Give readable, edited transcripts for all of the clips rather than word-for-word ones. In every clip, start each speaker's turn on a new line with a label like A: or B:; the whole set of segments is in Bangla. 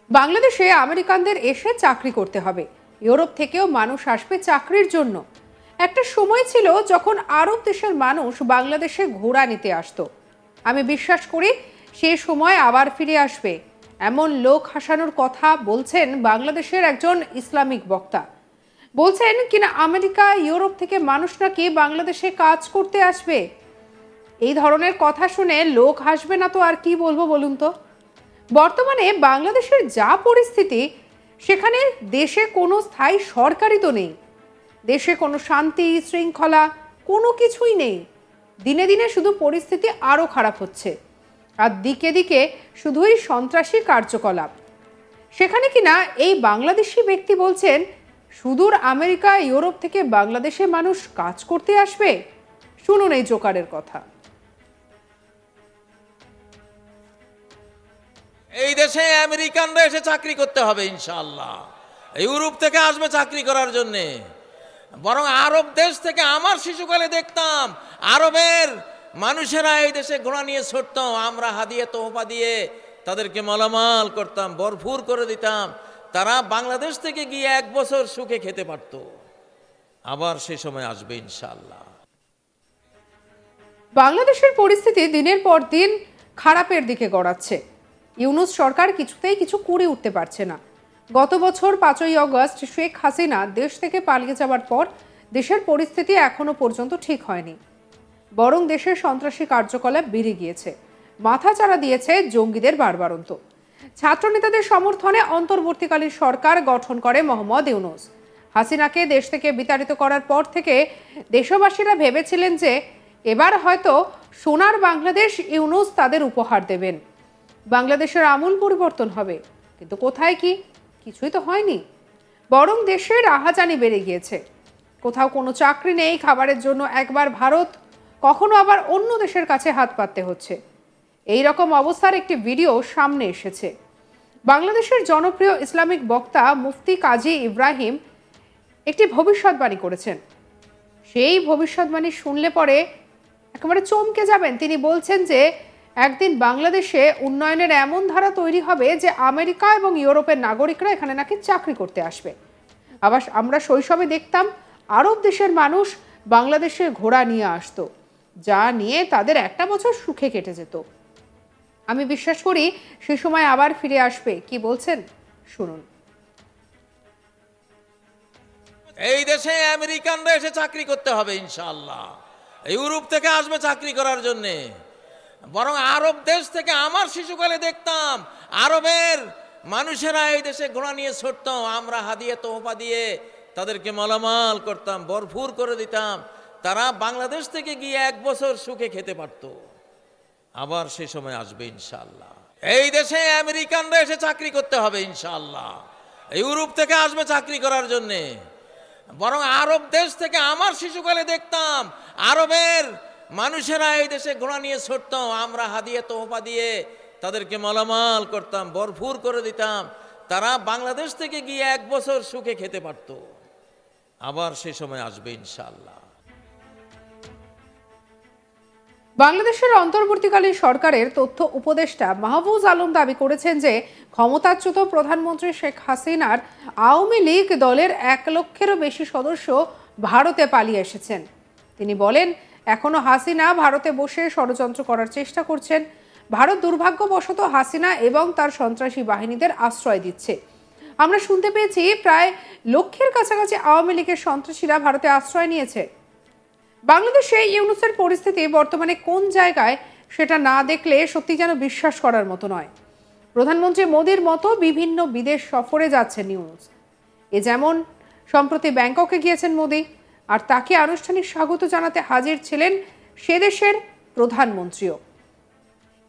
A: বাংলাদেশে আমেরিকানদের এসে চাকরি করতে হবে, ইউরোপ থেকেও মানুষ আসবে চাকরির জন্য। একটা সময় ছিল যখন আরব দেশের মানুষ বাংলাদেশে ঘোড়া নিতে আসতো। আমি বিশ্বাস করি সেই সময় আবার ফিরে আসবে, এমন লোক হাসানোর কথা বলছেন বাংলাদেশের একজন ইসলামিক বক্তা। বলছেন কিনা আমেরিকা ইউরোপ থেকে মানুষ নাকি বাংলাদেশে কাজ করতে আসবে। এই ধরনের কথা শুনে লোক হাসবে না তো আর কি বলবো বলুন তো। বর্তমানে বাংলাদেশের যা পরিস্থিতি, সেখানে দেশে কোনো স্থায়ী সরকারই তো নেই, দেশে কোনো শান্তি শৃঙ্খলা কোনো কিছুই নেই। দিনে দিনে শুধু পরিস্থিতি আরও খারাপ হচ্ছে, আর দিকে দিকে শুধুই সন্ত্রাসী কার্যকলাপ। সেখানে কিনা এই বাংলাদেশি ব্যক্তি বলছেন সুদূর আমেরিকা ইউরোপ থেকে বাংলাদেশে মানুষ কাজ করতে আসবে। শুনুন এই জোকারের কথা।
B: এই দেশে আমেরিকানরা এসে চাকরি করতে হবে ইনশাআল্লাহ, ইউরোপ থেকে আসবে চাকরি করার জন্য। বরং আরব দেশ থেকে আমার শিশুকালে দেখতাম আরবের মানুষেরা এই দেশে ঘোড়া নিয়ে ছুটতো, আমরা হাদিয়ে তোহফা দিয়ে তাদেরকে মালামাল করতাম, ভরপুর করে দিতাম। তারা বাংলাদেশ থেকে গিয়ে 1 বছর সুখে খেতে পারত। আবার সেই সময় আসবে ইনশাআল্লাহ।
A: বাংলাদেশের পরিস্থিতি দিনের পর দিন খারাপের দিকে গড়াচ্ছে। ইউনূস সরকার কিছুতেই কিছু করে উঠতে পারছে না। গত বছর 5ই অগস্ট শেখ হাসিনা দেশ থেকে পালিয়ে যাওয়ার পর দেশের পরিস্থিতি এখনো পর্যন্ত ঠিক হয়নি, বরং দেশের সন্ত্রাসী কার্যকলাপ বেড়ে গিয়েছে, মাথাচাড়া দিয়েছে জঙ্গিদের বাড়বাড়ন্ত। ছাত্র নেতাদের সমর্থনে অন্তর্বর্তীকালীন সরকার গঠন করে মোহাম্মদ ইউনূস। হাসিনাকে দেশ থেকে বিতাড়িত করার পর থেকে দেশবাসীরা ভেবেছিলেন যে এবার হয়তো সোনার বাংলাদেশ ইউনূস তাদের উপহার দেবেন, বাংলাদেশের আমূল পরিবর্তন হবে। কিন্তু কোথায় কি, কিছুই তো হয়নি, বরং দেশের আহাজানি বেড়ে গিয়েছে। কোথাও কোনো চাকরি নেই, খাবারের জন্য একবার ভারত, কখনো আবার অন্য দেশের কাছে হাত পাততে হচ্ছে। এই রকম অবস্থার একটি ভিডিও সামনে এসেছে। বাংলাদেশের জনপ্রিয় ইসলামিক বক্তা মুফতি কাজী ইব্রাহিম একটি ভবিষ্যৎবাণী করেছেন। সেই ভবিষ্যৎবাণী শুনলে পরে একেবারে চমকে যাবেন। তিনি বলছেন যে একদিন বাংলাদেশে উন্নয়নের এমন ধারা তৈরি হবে যে আমেরিকা এবং ইউরোপের নাগরিকরা এখানে নাকি চাকরি করতে আসবে। আবার আমরা শৈশবে দেখতাম আরব দেশের মানুষ বাংলাদেশে ঘোড়া নিয়ে আসতো, যা নিয়ে তাদের একটা বছর সুখে কেটে যেত। আমি বিশ্বাস করি সে সময় আবার ফিরে আসবে। কি বলছেন শুনুন।
B: এই দেশে আমেরিকানরা এসে চাকরি করতে হবে ইনশাআল্লাহ, ইউরোপ থেকে আসবে চাকরি করার জন্য। বরং আরব দেশ থেকে আমার শিশুকালে দেখতাম আরবের মানুষেরা এই দেশে ঘোড়া নিয়ে ছুটতো, আমরা হাদিয়ে তোহফা দিয়ে তাদেরকে মালামাল করতাম, ভরপুর করে দিতাম। তারা বাংলাদেশ থেকে গিয়ে 1 বছর সুখে খেতে পারত। আবার সেই সময় আসবে ইনশাআল্লাহ। এই দেশে আমেরিকানরা এসে চাকরি করতে হবে ইনশাআল্লাহ, ইউরোপ থেকে আসবে চাকরি করার জন্য। বরং আরব দেশ থেকে আমার শিশুকালে দেখতাম আরবের মানুষেরা এই দেশে ঘোড়া নিয়ে ছুটতো, আমরা হাদিয়ে তোহফা দিয়ে তাদেরকে মালামাল করতাম, ভরপুর করে দিতাম। তারা বাংলাদেশ থেকে গিয়ে 1 বছর সুখে খেতে পারত। আবার সেই সময় আসবে ইনশাআল্লাহ।
A: বাংলাদেশের অন্তর্বর্তীকালীন সরকারের তথ্য উপদেষ্টা মাহফুজ আলম দাবি করেছেন যে ক্ষমতাচ্যুত প্রধানমন্ত্রী শেখ হাসিনার আওয়ামী লীগ দলের 1 লক্ষেরও বেশি সদস্য ভারতে পালিয়ে এসেছেন। তিনি বলেন এখনো হাসিনা ভারতে বসে ষড়যন্ত্র করার চেষ্টা করছেন। ভারত দুর্ভাগ্যবশত হাসিনা এবং তার সন্ত্রাসী বাহিনীদের আশ্রয় দিচ্ছে। আমরা শুনতে পেয়েছি প্রায় লক্ষের কাছাকাছি আওয়ামী লীগের সন্ত্রাসীরা ভারতে আশ্রয় নিয়েছে। বাংলাদেশে ইউনূসের পরিস্থিতি বর্তমানে কোন জায়গায় সেটা না দেখলে সত্যি যেন বিশ্বাস করার মতো নয়। প্রধানমন্ত্রী মোদির মতো বিভিন্ন বিদেশ সফরে যাচ্ছেন ইউনূস। এ যেমন সম্প্রতি ব্যাংককে গিয়েছেন মোদি, আর তাকে আনুষ্ঠানিক স্বাগত জানাতে হাজির ছিলেন সে দেশের প্রধানমন্ত্রীও।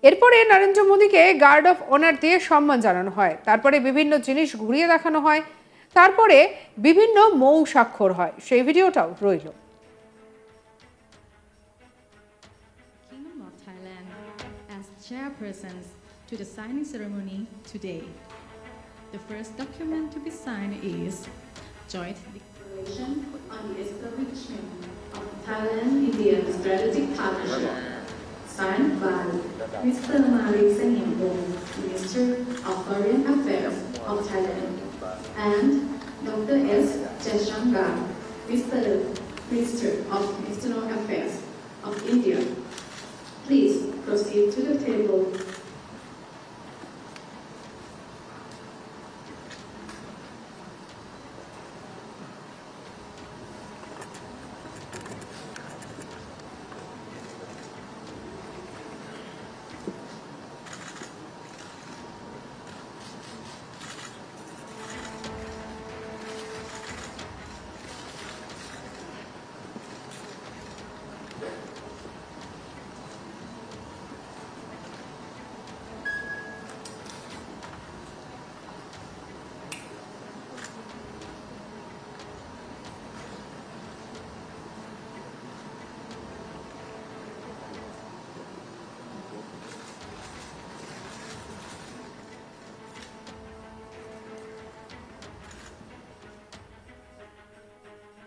A: এরপরে নরেন্দ্র মোদীকে গার্ড অফ অনার দিয়ে সম্মান জানানো হয়, তারপরে বিভিন্ন জিনিস ঘুরিয়ে দেখানো হয়, তারপরে বিভিন্ন মৌ স্বাক্ষর হয়। সেই ভিডিওটাও রইল।
C: Chairpersons to the signing ceremony today. The first document to be signed is Joint Declaration on the Establishment of the Thailand-India Strategic Partnership, signed by Mr. Malik Sanyambo, Minister of Foreign Affairs. of Thailand, and Dr. S. Jaishankar, Minister of External Affairs of India. Please proceed to the table.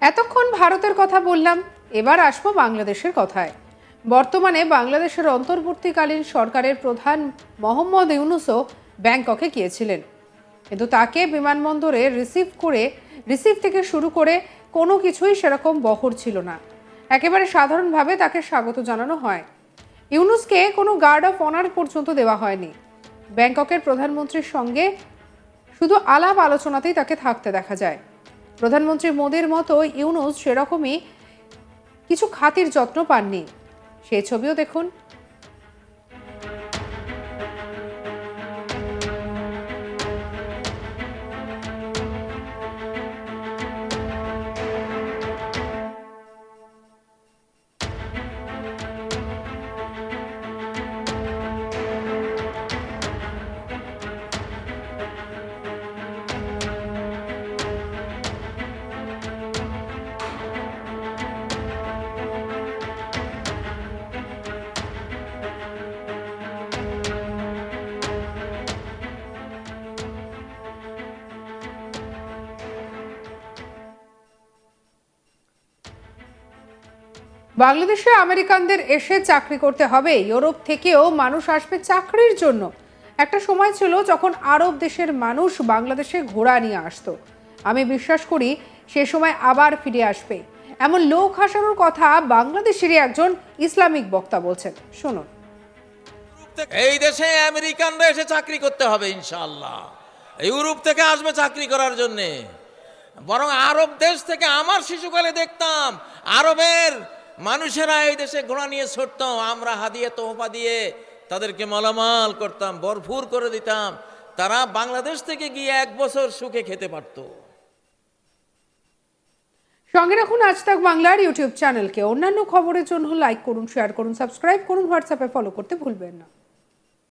A: এতক্ষণ ভারতের কথা বললাম, এবার আসবো বাংলাদেশের কথায়। বর্তমানে বাংলাদেশের অন্তর্বর্তীকালীন সরকারের প্রধান মোহাম্মদ ইউনূসও ব্যাংককে গিয়েছিলেন, কিন্তু তাকে বিমানবন্দরে রিসিভ থেকে শুরু করে কোনো কিছুই সেরকম বহর ছিল না। একেবারে সাধারণভাবে তাকে স্বাগত জানানো হয়। ইউনূসকে কোনো গার্ড অফ অনার পর্যন্ত দেওয়া হয়নি। ব্যাংককের প্রধানমন্ত্রীর সঙ্গে শুধু আলাপ আলোচনাতেই তাকে থাকতে দেখা যায়। প্রধানমন্ত্রী মোদির মতো ইউনূস সেরকমই কিছু খাতির যত্ন পাননি। সেই ছবিও দেখুন। বাংলাদেশে আমেরিকানদের এসে চাকরি করতে হবে, ইউরোপ থেকেও মানুষ আসবে চাকরির জন্য। একটা সময় ছিল যখন আরব দেশের মানুষ বাংলাদেশে ঘোড়া নিয়ে আসতো। আমি বিশ্বাস করি সে সময় আবার ফিরে আসবে। এমন লোক হাসানোর কথা বাংলাদেশেরই একজন ইসলামিক বক্তা বলছেন, শুনুন।
B: এই দেশে আমেরিকানরা এসে চাকরি করতে হবে ইনশাআল্লাহ। ইউরোপ থেকে আসবে চাকরি করার জন্যে। বরং আরব দেশ থেকে আমার শিশুকালে দেখতাম আরবের মানুষেরা এই দেশে ঘোড়া নিয়ে ছুটত, আমরা হাদিয়ে তোহফা দিয়ে তাদেরকে মালামাল করতাম, ভরপুর করে দিতাম। তারা বাংলাদেশ থেকে গিয়ে 1 বছর সুখে খেতে পারত।
A: সঙ্গে রাখুন আজ তাক বাংলার ইউটিউব চ্যানেলকে। অন্যান্য খবরের জন্য লাইক করুন, শেয়ার করুন, সাবস্ক্রাইব করুন, হোয়াটসঅ্যাপে ফলো করতে ভুলবেন না।